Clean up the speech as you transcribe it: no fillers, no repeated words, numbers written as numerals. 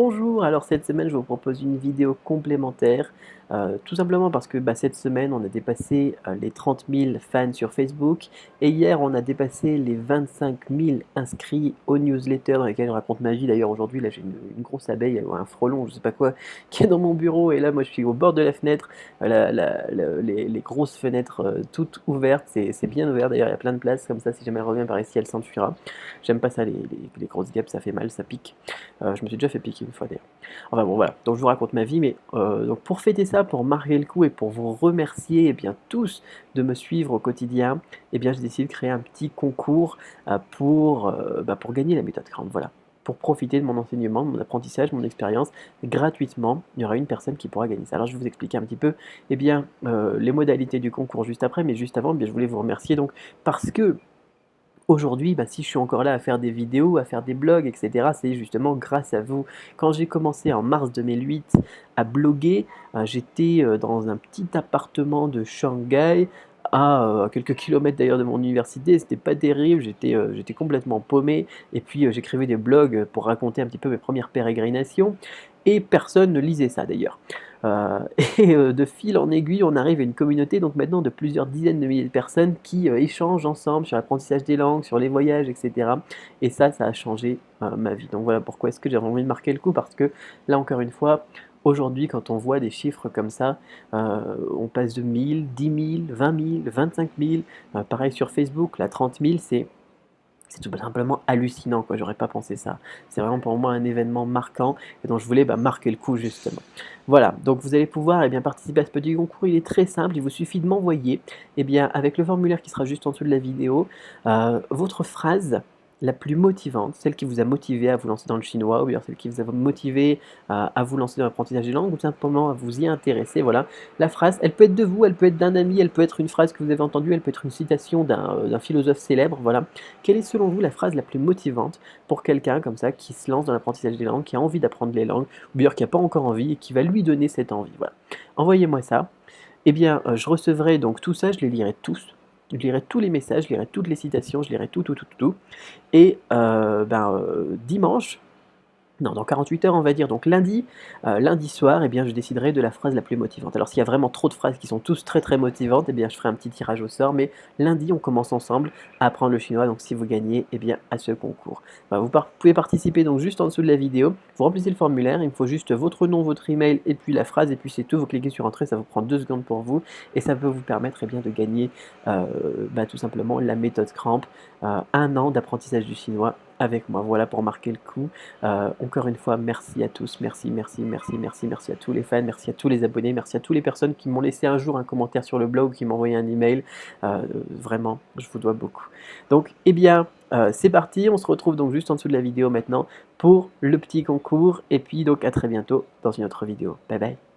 Bonjour, alors cette semaine je vous propose une vidéo complémentaire, tout simplement parce que cette semaine on a dépassé les 30 000 fans sur Facebook et hier on a dépassé les 25 000 inscrits aux newsletters dans lesquels je raconte ma vie. D'ailleurs aujourd'hui là j'ai une grosse abeille ou un frelon, je sais pas quoi, qui est dans mon bureau et là moi je suis au bord de la fenêtre, les grosses fenêtres toutes ouvertes, c'est bien ouvert d'ailleurs, il y a plein de place comme ça si jamais elle revient par ici elle s'enfuira. J'aime pas ça les grosses guêpes, ça fait mal, ça pique. Je me suis déjà fait piquer une fois d'ailleurs. Enfin bon voilà, donc je vous raconte ma vie, mais donc pour fêter ça, pour marquer le coup et pour vous remercier tous de me suivre au quotidien, j'ai décidé de créer un petit concours pour gagner la méthode Cramp, voilà. Pour profiter de mon enseignement, de mon apprentissage, mon expérience, gratuitement, il y aura une personne qui pourra gagner ça. Alors je vais vous expliquer un petit peu les modalités du concours juste après, mais juste avant, je voulais vous remercier donc parce que aujourd'hui, si je suis encore là à faire des vidéos, à faire des blogs, etc., c'est justement grâce à vous. Quand j'ai commencé en mars 2008 à bloguer, j'étais dans un petit appartement de Shanghai, à quelques kilomètres d'ailleurs de mon université. C'était pas terrible, j'étais complètement paumé. Et puis j'écrivais des blogs pour raconter un petit peu mes premières pérégrinations. Et personne ne lisait ça d'ailleurs. Euh, de fil en aiguille, on arrive à une communauté donc maintenant de plusieurs dizaines de milliers de personnes qui échangent ensemble sur l'apprentissage des langues, sur les voyages, etc. Et ça a changé ma vie. Donc voilà pourquoi est-ce que j'ai envie de marquer le coup, parce que là encore une fois, aujourd'hui quand on voit des chiffres comme ça, on passe de 1000, 10 000, 20 000, 25 000, pareil sur Facebook, là 30 000, c'est tout simplement hallucinant, quoi. J'aurais pas pensé ça. C'est vraiment pour moi un événement marquant et dont je voulais marquer le coup justement. Voilà, donc vous allez pouvoir participer à ce petit concours. Il est très simple, il vous suffit de m'envoyer avec le formulaire qui sera juste en dessous de la vidéo, votre phrase la plus motivante, celle qui vous a motivé à vous lancer dans le chinois, ou bien celle qui vous a motivé à vous lancer dans l'apprentissage des langues, ou tout simplement à vous y intéresser. Voilà, la phrase, elle peut être de vous, elle peut être d'un ami, elle peut être une phrase que vous avez entendue, elle peut être une citation d'un philosophe célèbre. Voilà, quelle est selon vous la phrase la plus motivante pour quelqu'un comme ça qui se lance dans l'apprentissage des langues, qui a envie d'apprendre les langues, ou bien qui n'a pas encore envie et qui va lui donner cette envie? Voilà. Envoyez-moi ça. Je recevrai donc tout ça, je les lirai tous. Je lirai tous les messages, je lirai toutes les citations, je lirai tout, tout, tout, tout, tout. Et dimanche, non, dans 48 heures, on va dire, donc lundi soir, je déciderai de la phrase la plus motivante. Alors s'il y a vraiment trop de phrases qui sont tous très très motivantes, je ferai un petit tirage au sort, mais lundi, on commence ensemble à apprendre le chinois, donc si vous gagnez, à ce concours. Pouvez participer donc juste en dessous de la vidéo, vous remplissez le formulaire, il me faut juste votre nom, votre email, et puis la phrase, et puis c'est tout, vous cliquez sur Entrée, ça vous prend 2 secondes pour vous, et ça peut vous permettre de gagner tout simplement la méthode Cramp, 1 an d'apprentissage du chinois avec moi. Voilà pour marquer le coup. Encore une fois, merci à tous, merci, merci, merci, merci, merci à tous les fans, merci à tous les abonnés, merci à toutes les personnes qui m'ont laissé un jour un commentaire sur le blog ou qui m'ont envoyé un email. Vraiment, je vous dois beaucoup. Donc, c'est parti, on se retrouve donc juste en dessous de la vidéo maintenant pour le petit concours et puis donc à très bientôt dans une autre vidéo. Bye bye.